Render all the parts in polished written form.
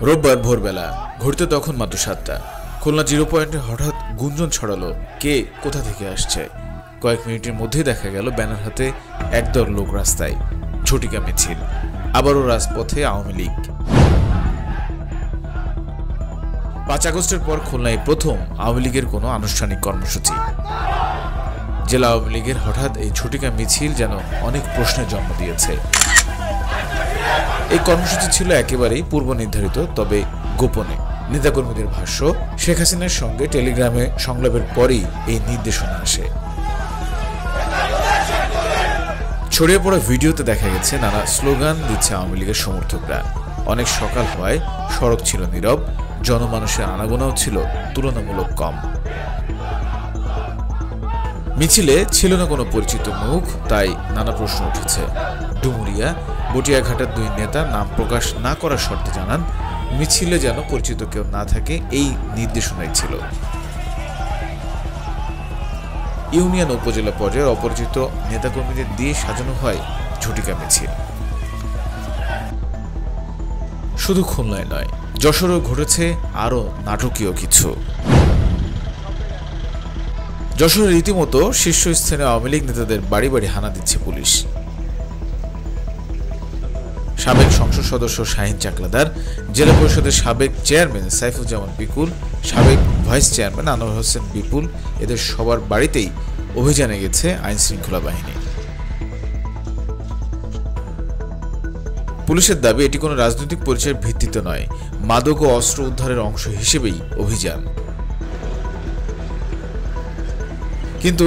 রোববার ভোরবেলা, ঘুরতে তখন মাত্র 7টা। খুলনা জিরো পয়েন্টে হঠাৎ গুঞ্জন ছড়ালো, কে কোথা থেকে আসছে। কয়েক মিনিটের মধ্যেই দেখা গেল ব্যানার হাতে একদল লোক রাস্তায়, ঝটিকা মিছিল, আবারও রাজপথে আওয়ামী লীগ। 5 আগস্টের পর খুলনায় প্রথম আওয়ামী লীগের কোনো আনুষ্ঠানিক কর্মসূচি। জেলা আওয়ামী লীগের হঠাৎ এই ঝটিকা মিছিল যেন অনেক প্রশ্নের জন্ম দিয়েছে। এই কর্মসূচি ছিল একেবারেই পূর্ব নির্ধারিত, তবে গোপনে। নেতাকর্মীদের ভাষ্য, শেখ হাসিনার সঙ্গে টেলিগ্রামে সংলাপের পরেই এই নির্দেশনা আসে। ছড়িয়ে পড়া ভিডিওতে দেখা গেছে নানা স্লোগান দিচ্ছে আওয়ামী লীগের সমর্থকরা। অনেক সকাল হওয়ায় সড়ক ছিল নীরব, জনমানুষের আনাগোনাও ছিল তুলনামূলক কম। মিছিলে ছিল না কোনো পরিচিত মুখ, তাই নানা প্রশ্ন উঠেছে। ডুমুরিয়া, বটিয়াঘাটার 2 নেতা নাম প্রকাশ না করার শর্তে জানান, মিছিলে যেন পরিচিত কেউ না থাকে এই নির্দেশনাই ছিল। ইউনিয়ন উপজেলা পর্যায়ের অপরিচিত নেতাকর্মীদের দিয়ে সাজানো হয় ঝটিকা মিছিল। শুধু খুলনায় নয়, যশোরেও ঘটেছে আরো নাটকীয় কিছু। যশোরে রীতিমতো শীর্ষস্থানীয় আওয়ামী লীগ নেতাদের বাড়ি বাড়ি হানা দিচ্ছে পুলিশ। সাবেক সংসদ সদস্য শাহিন চাকলাদার, জেলা পরিষদের সাবেক চেয়ারম্যান সাইফুজ্জামান বিকুল, সাবেক ভাইস চেয়ারম্যান আনোয়ার হোসেন বিপুল, এদের সবার বাড়িতেই অভিযানে গেছে আইন শৃঙ্খলা বাহিনী। পুলিশের দাবি, এটি কোনো রাজনৈতিক পরিচয়ের ভিত্তিতে নয়, মাদক ও অস্ত্র উদ্ধারের অংশ হিসেবেই অভিযান। কিন্তু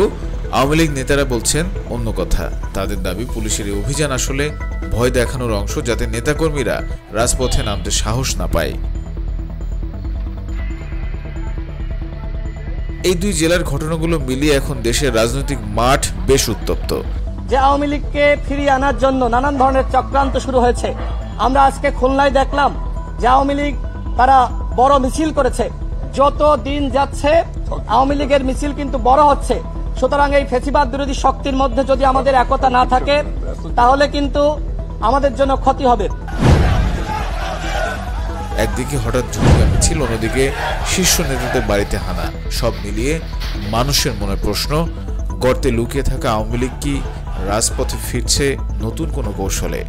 আওয়ামী লীগ নেতারা বলছেন অন্য কথা। তাদের দাবি, পুলিশের এই অভিযান আসলে ভয় দেখানোর অংশ, যাতে নেতাকর্মীরা রাজপথে নামতে সাহস না পায়। এই 2 জেলার ঘটনাগুলো মিলিয়ে এখন দেশের রাজনৈতিক মাঠ বেশ উত্তপ্ত। যে আওয়ামী লীগকে ফিরিয়ে আনার জন্য নানান ধরনের চক্রান্ত শুরু হয়েছে। আমরা আজকে খুলনায় দেখলাম যে আওয়ামী লীগ তারা বড় মিছিল করেছে। যত দিন যাচ্ছে আওয়ামী লীগের মিছিল কিন্তু বড় হচ্ছে। সুতরাং এই ফ্যাসিবাদ বিরোধী শক্তির মধ্যে যদি আমাদের একতা না থাকে, তাহলে কিন্তু আমাদের জন্য ক্ষতি হবে। একদিকে হঠাৎ ঝটিকা মিছিল, অন্যদিকে শীর্ষ নেতাদের বাড়িতে হানা। সব মিলিয়ে মানুষের মনে প্রশ্ন, গর্তে লুকিয়ে থাকা আওয়ামী লীগ কি রাজপথে ফিরছে নতুন কোনো কৌশলে?